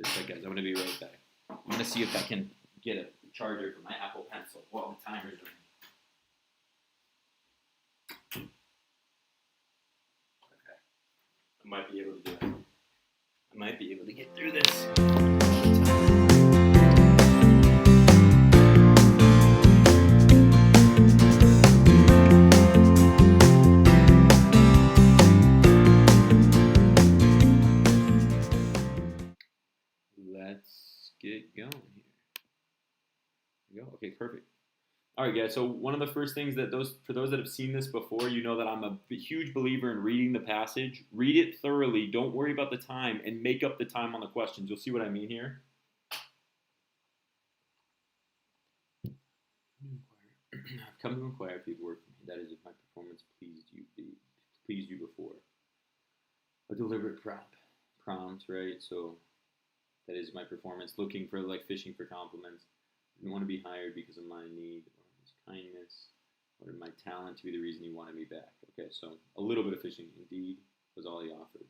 Just like, guys, I'm gonna be right back. I'm gonna see if I can get a charger for my Apple Pencil while the timer's running. Okay. I might be able to do it. I might be able to get through this. Let's get going here. There we go. Okay, perfect. All right, guys. So one of the first things that for those that have seen this before, you know that I'm a huge believer in reading the passage. Read it thoroughly. Don't worry about the time, and make up the time on the questions. You'll see what I mean here. I've come to inquire if you'd work for me. That is, if my performance pleased you before. A deliberate prompt, right? So that is my performance. Looking for, like, fishing for compliments. Didn't want to be hired because of my need or his kindness or my talent to be the reason he wanted me back. Okay, so a little bit of fishing, indeed, was all he offered.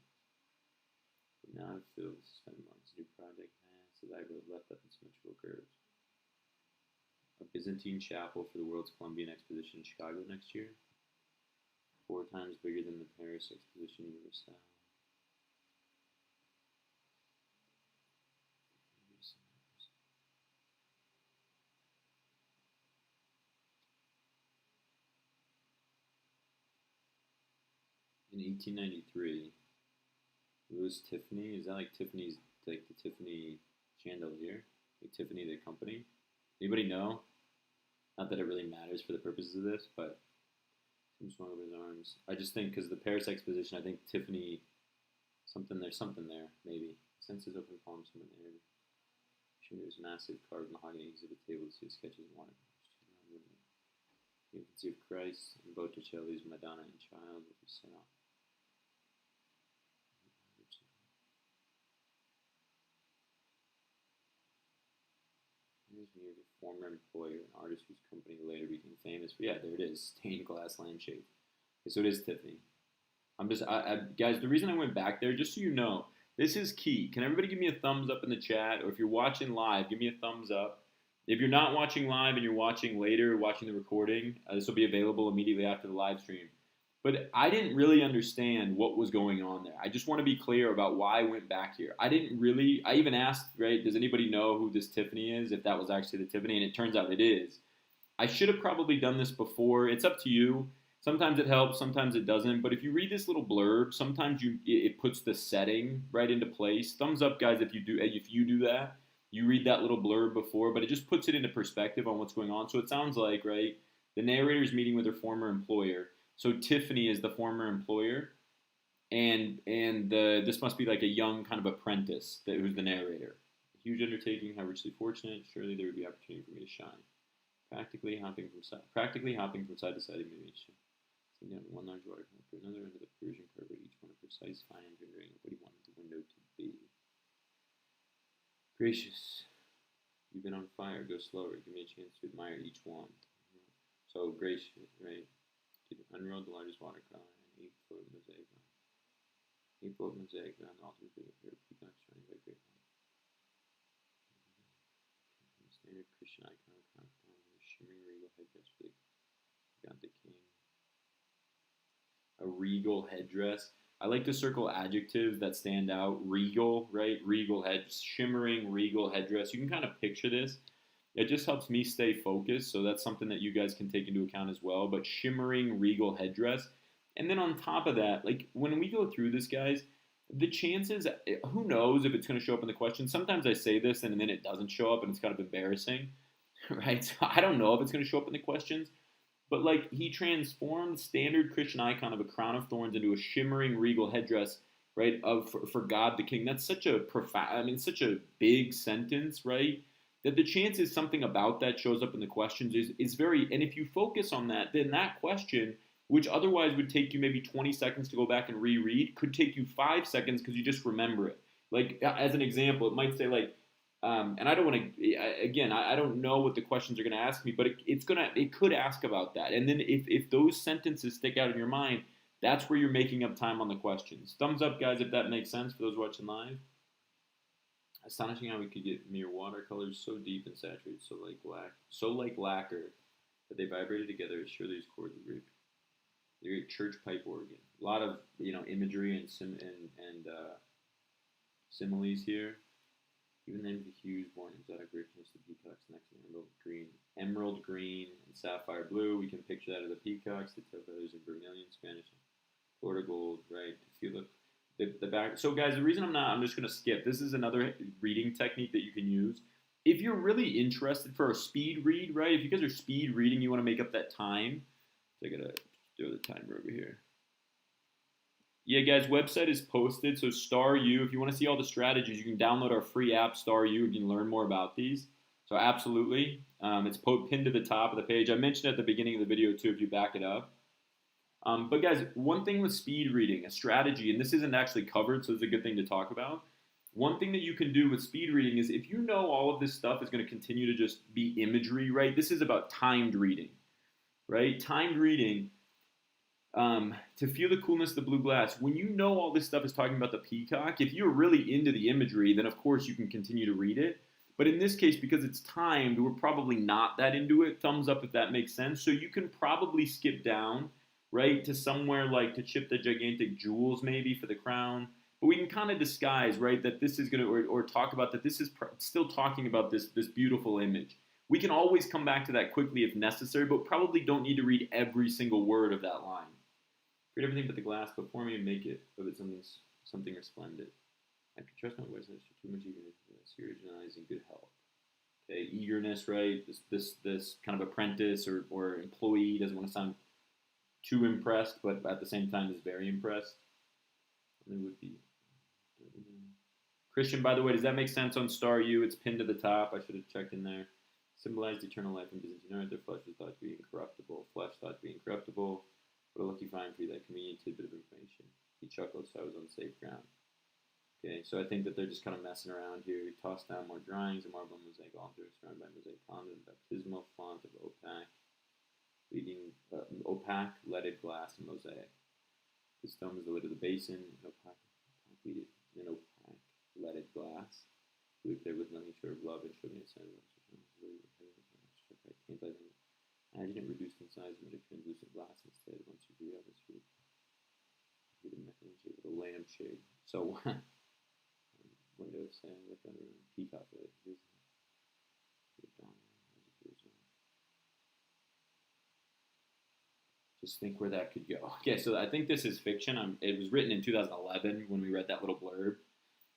But now I feel spend months. New project so that I would have left up in symmetrical curves. A Byzantine chapel for the World's Columbian Exposition in Chicago next year. 4 times bigger than the Paris Exposition Universelle. In 1893, Louis Tiffany, is that like Tiffany's, like the Tiffany chandelier? Like Tiffany, the company? Anybody know? Not that it really matters for the purposes of this, but some swung over his arms. I just think because the Paris Exposition, I think Tiffany, there's something there, maybe. Senses open palm, something there. There's massive carved mahogany exhibit tables, his sketches and watercolors. The infancy of Christ and Botticelli's Madonna and Child with the set off. Here's me as a former employer, an artist whose company later became famous for, yeah, there it is, stained glass lampshade. Okay, so it is Tiffany. Guys, the reason I went back there, just so you know, this is key. Can everybody give me a thumbs up in the chat? Or if you're watching live, give me a thumbs up. If you're not watching live and you're watching later, watching the recording, this will be available immediately after the live stream. But I didn't really understand what was going on there. I just want to be clear about why I went back here. I even asked, right, does anybody know who this Tiffany is, if that was actually the Tiffany? And it turns out it is. I should have probably done this before. It's up to you. Sometimes it helps, sometimes it doesn't. But if you read this little blurb, sometimes it puts the setting right into place. Thumbs up, guys, if you do that. You read that little blurb before, but it just puts it into perspective on what's going on. So it sounds like, right, the narrator is meeting with her former employer. So Tiffany is the former employer, and this must be like a young kind of apprentice who's the narrator. A huge undertaking, how richly fortunate. Surely there would be opportunity for me to shine. Practically hopping from side to side, maybe sitting down one large water to another under the Persian carpet, each one a precise, fine rendering of what he wanted the window to be. Gracious, you've been on fire. Go slower. Give me a chance to admire each one. So gracious, right? Unrolled the largest watercolor, an 8-foot mosaic around the altar with a pair of peacocks shining by great light. Standard Christian icon of crown with shimmering regal headdress for the king. A regal headdress. I like to circle adjectives that stand out. Regal, right? Regal shimmering regal headdress. You can kind of picture this. It just helps me stay focused, so that's something that you guys can take into account as well. But shimmering regal headdress. And then on top of that, like when we go through this, guys, the chances, who knows if it's going to show up in the question. Sometimes I say this and then it doesn't show up and it's kind of embarrassing, right? So I don't know if it's going to show up in the questions. But like he transformed standard Christian icon of a crown of thorns into a shimmering regal headdress, right? For God the King. That's such a profound, such a big sentence, right? That the chances something about that shows up in the questions is very, and if you focus on that, then that question, which otherwise would take you maybe 20 seconds to go back and reread, could take you 5 seconds because you just remember it. Like, as an example, it might say like, and I don't want to, again, I don't know what the questions are going to ask me, but it could ask about that. And then if those sentences stick out in your mind, that's where you're making up time on the questions. Thumbs up, guys, if that makes sense for those watching live. Astonishing how we could get mere watercolors so deep and saturated, so like lacquer, that they vibrated together as surely as chords would break. The great church pipe organ. A lot of imagery and similes here. Even then, the hues born exotic richness, the peacocks next to emerald green, and sapphire blue. We can picture that of the peacocks, the tail feathers in vermilion, Spanish, Florida gold, right? To feel the back. So, guys, the reason I'm just gonna skip. This is another reading technique that you can use if you're really interested for a speed read, right? If you guys are speed reading, you want to make up that time. So I gotta throw the timer over here. Yeah, guys, website is posted. So Star U, if you want to see all the strategies, you can download our free app, Star U. You can learn more about these. So absolutely, it's pinned to the top of the page. I mentioned at the beginning of the video too, if you back it up. But guys, one thing with speed reading, a strategy, and this isn't actually covered, so it's a good thing to talk about. One thing that you can do with speed reading is if you know all of this stuff is going to continue to just be imagery, right? This is about timed reading, right? Timed reading. To feel the coolness of the blue glass. When you know all this stuff is talking about the peacock, if you're really into the imagery, then of course you can continue to read it. But in this case, because it's timed, we're probably not that into it. Thumbs up if that makes sense. So you can probably skip down, right, to somewhere like to chip the gigantic jewels maybe for the crown. But we can kind of disguise, right, that this is going to, or talk about that this is still talking about this beautiful image. We can always come back to that quickly if necessary, but probably don't need to read every single word of that line. Read everything but the glass before me and make it of it something resplendent. I could trust my wisdom for too much eagerness, serious eyes and good health. Okay, eagerness, right? This kind of apprentice or employee doesn't want to sound too impressed, but at the same time is very impressed. And it would be Christian, by the way, does that make sense on Star U? It's pinned to the top. I should have checked in there. Symbolized eternal life in Byzantine art. Their flesh was thought to be incorruptible. Flesh thought to be incorruptible. What a lucky find for you, that convenient tidbit of information. He chuckled, so I was on safe ground. Okay, so I think that they're just kind of messing around here. He tossed down more drawings, a marble mosaic altar surrounded by mosaic columns and baptismal font of opaque leaded glass and mosaic. The stone was the lid of the basin, an opaque leaded glass. He looked there with nothing short of love and showed me a sign of imagine it reduced in size and made a translucent glass instead once you drew out this food. With a lampshade. So, window saying, look under a peacock. Just think where that could go. Okay, so I think this is fiction. It was written in 2011 when we read that little blurb.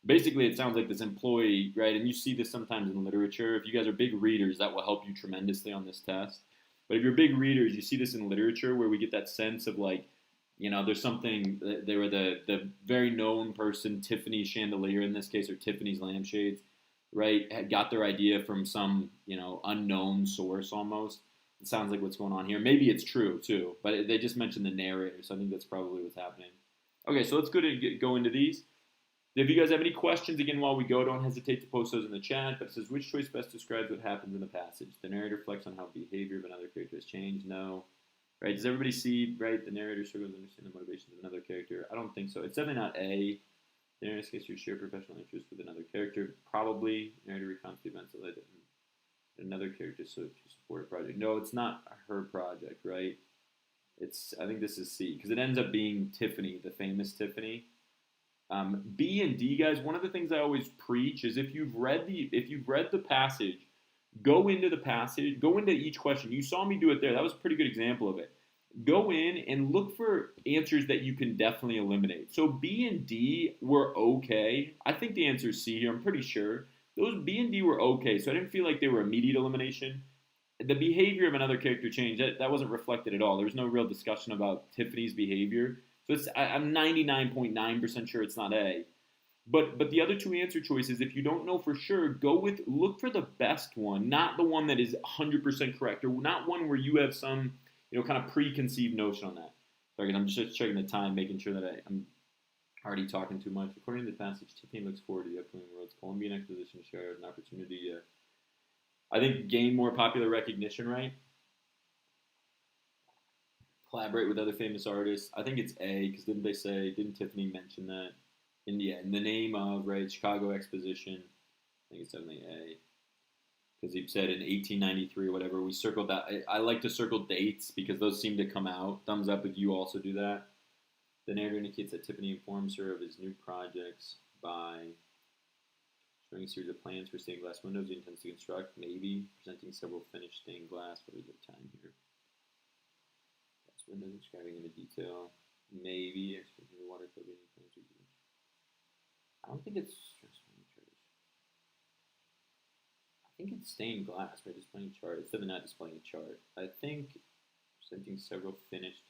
Basically, it sounds like this employee, right? And you see this sometimes in literature. If you guys are big readers, that will help you tremendously on this test. But if you're big readers, you see this in literature where we get that sense of like, there's something, they were the very known person, Tiffany's chandelier in this case, or Tiffany's lampshades, right, had got their idea from some, unknown source almost. It sounds like what's going on here. Maybe it's true too, but they just mentioned the narrator, so I think that's probably what's happening. Okay, so let's go into these. If you guys have any questions, again, while we go, don't hesitate to post those in the chat. But it says, which choice best describes what happens in the passage? The narrator reflects on how behavior of another character has changed? No. Right? Does everybody see, right, the narrator struggles to understand the motivations of another character? I don't think so. It's definitely not A. The narrator gets your shared professional interest with another character. Probably. Narrator recounts the events that led another character to support a project. No, it's not her project, right? I think this is C, because it ends up being Tiffany, the famous Tiffany. B and D, guys, one of the things I always preach is if you've read the passage, go into each question. You saw me do it there. That was a pretty good example of it. Go in and look for answers that you can definitely eliminate. So B and D were okay. I think the answer is C here. I'm pretty sure. Those B and D were okay, so I didn't feel like they were immediate elimination. The behavior of another character changed. That wasn't reflected at all. There was no real discussion about Tiffany's behavior. So I'm 99.9% sure it's not A. But the other two answer choices, if you don't know for sure, look for the best one, not the one that is 100% correct, or not one where you have some kind of preconceived notion on that. Sorry, I'm just checking the time, making sure that I'm already talking too much. According to the passage, Tiffany looks forward to the upcoming World's Columbian Exposition to share an opportunity to, I think, gain more popular recognition, right? Collaborate with other famous artists. I think it's A, because didn't Tiffany mention that? In the name of, right, Chicago Exposition. think it's definitely A. Because he said in 1893 or whatever, we circled that. I like to circle dates because those seem to come out. Thumbs up if you also do that. The narrator indicates that Tiffany informs her of his new projects by showing a series of plans for stained glass windows he intends to construct, maybe presenting several finished stained glass. What is the time here? Glass windows describing into detail. Maybe expecting the water coating. I don't think it's I think it's stained glass by displaying a chart instead of not displaying a chart. I think presenting several finished.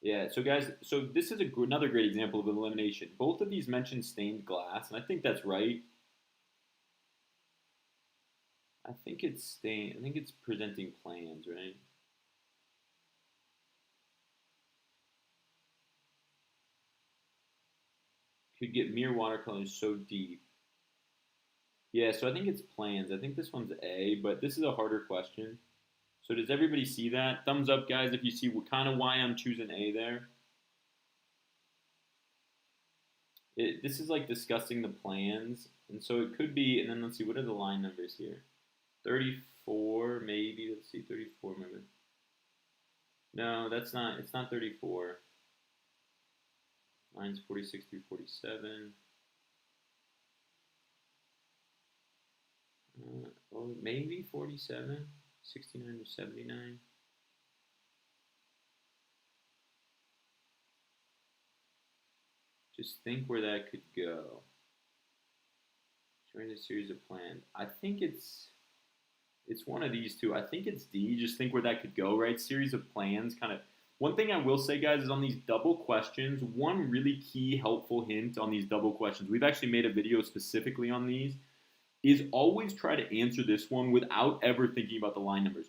Yeah, so guys, so this is another great example of elimination. Both of these mention stained glass, and I think that's right. I think it's stained. I think it's presenting plans, right? Could get mere watercolors so deep. Yeah, so I think it's plans. I think this one's A, but this is a harder question. So does everybody see that? Thumbs up, guys, if you see kind of why I'm choosing A there. This is like discussing the plans, and so it could be, and then let's see, what are the line numbers here? 34, maybe. Let's see, 34, maybe. No, that's not, it's not 34. Lines 46 through 47. Well, maybe 47, 69 to 79. Just think where that could go. Showing a series of plans. I think it's one of these two. I think it's D. Just think where that could go, right? Series of plans, kind of. One thing I will say, guys, is on these double questions, one really key helpful hint on these double questions, we've actually made a video specifically on these, is always try to answer this one without ever thinking about the line numbers.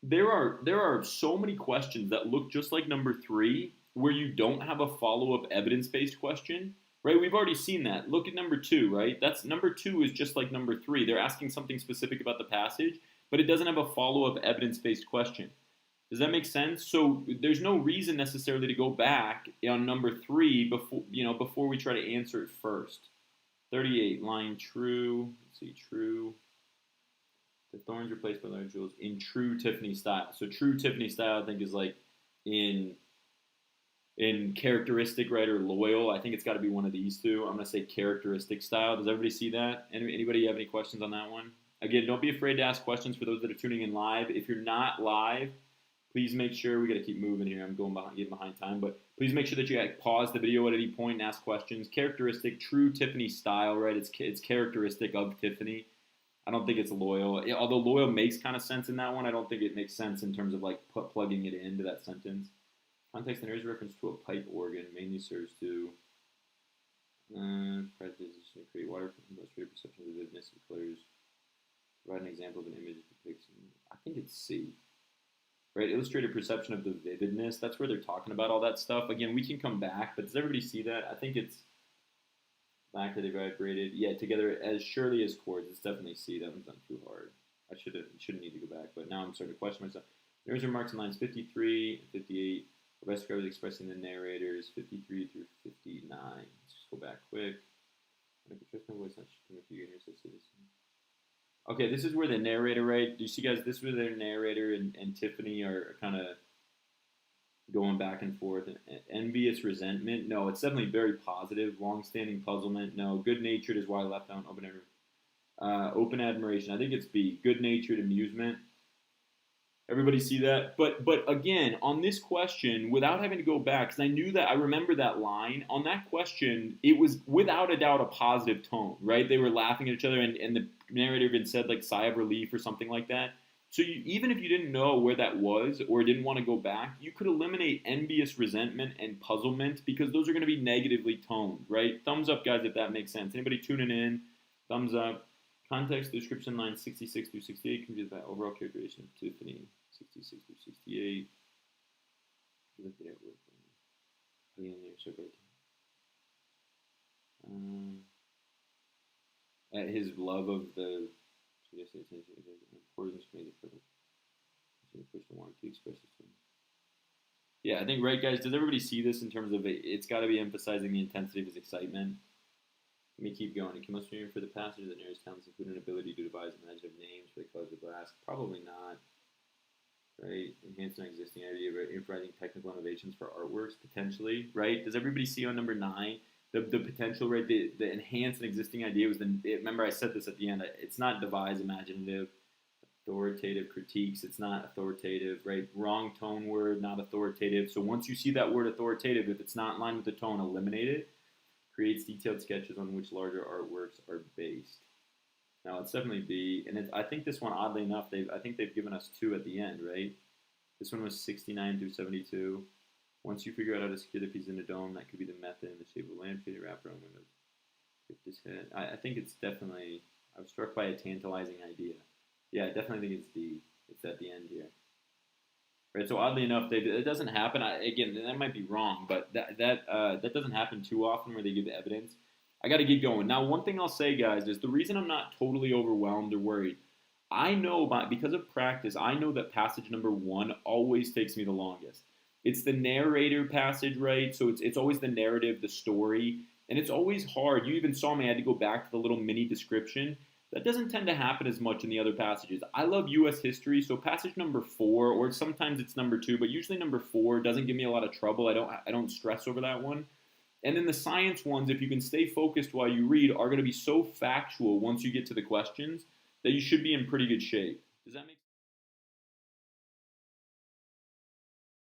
There are so many questions that look just like number 3 where you don't have a follow-up evidence-based question, right? We've already seen that. Look at number 2, right? That's number 2 is just like number 3. They're asking something specific about the passage, but it doesn't have a follow-up evidence-based question. Does that make sense? So there's no reason necessarily to go back on number 3 before we try to answer it first. 38, line true. Let's see, true. The thorns replaced by large jewels in true Tiffany style. So true Tiffany style, I think, is like in characteristic, right, or loyal. I think it's got to be one of these two. I'm going to say characteristic style. Does everybody see that? Anybody have any questions on that one? Again, don't be afraid to ask questions for those that are tuning in live. If you're not live, please make sure, we got to keep moving here. I'm getting behind time, but please make sure that you pause the video at any point and ask questions. Characteristic, true Tiffany style, right? It's characteristic of Tiffany. I don't think it's loyal. Although loyal makes kind of sense in that one, I don't think it makes sense in terms of like plugging it into that sentence. Context and there is reference to a pipe organ, mainly serves to create water from illustrated perception of the vividness of colors. Provide an example of an image that depicts. I think it's C. Right, illustrated perception of the vividness. That's where they're talking about all that stuff. Again, we can come back, but does everybody see that? I think it's back that they vibrated. Yeah, together as surely as chords. It's definitely C. That one's not too hard. I shouldn't need to go back, but now I'm starting to question myself. There's remarks in lines 53 and 58. The best scribe is expressing the narrators 53 through 59. Let's just go back quick. I can trust my voice not coming for you and your citizen. Okay, this is where the narrator, right? Do you see, guys? This is where the narrator and Tiffany are kind of going back and forth. Envious resentment? No, it's definitely very positive. Long-standing puzzlement? No. Good-natured is why I left out open admiration. I think it's B. Good-natured amusement. Everybody see that? But again, on this question, without having to go back, because I remember that line, on that question, it was without a doubt a positive tone, right? They were laughing at each other, and the narrator even said, like, sigh of relief or something like that. So even if you didn't know where that was or didn't want to go back, you could eliminate envious resentment and puzzlement because those are going to be negatively toned, right? Thumbs up, guys, if that makes sense. Anybody tuning in? Thumbs up. Context description lines 66 through 68 confused by overall characterization of Tiffany. 66 through 68. Look at it. At his love of the importance made it perfect. Push the warranty expresses to him. Yeah, I think, right, guys, does everybody see this in terms of it's got to be emphasizing the intensity of his excitement? Let me keep going. It can most for the passage that nearest talents include an ability to devise imaginative names for the colors of glass. Probably not. Right? Enhance an existing idea, right? Improvising technical innovations for artworks, potentially, right? Does everybody see on number 9 the potential, right? The enhance an existing idea was remember I said this at the end. It's not devise imaginative, authoritative critiques. It's not authoritative, right? Wrong tone word, not authoritative. So once you see that word authoritative, if it's not in line with the tone, eliminate it. Creates detailed sketches on which larger artworks are based. Now it's definitely B, and I think this one, oddly enough, I think they've given us 2 at the end, right? This one was 69 through 72. Once you figure out how to secure the piece in a dome, that could be the method in the shape of a lampshade wrapped around windows. If this hit, I think it's definitely. I was struck by a tantalizing idea. Yeah, I definitely think it's D. It's at the end here. Right. So oddly enough, it doesn't happen. Again, that might be wrong, but that doesn't happen too often where they give evidence. I got to get going. Now, one thing I'll say, guys, is the reason I'm not totally overwhelmed or worried. I know because of practice, I know that passage number 1 always takes me the longest. It's the narrator passage, right? So it's always the narrative, the story, and it's always hard. You even saw me, I had to go back to the little mini description. That doesn't tend to happen as much in the other passages. I love U.S. history, so passage number 4, or sometimes it's number 2, but usually number 4 doesn't give me a lot of trouble. I don't stress over that one. And then the science ones, if you can stay focused while you read, are going to be so factual once you get to the questions that you should be in pretty good shape. Does that make sense?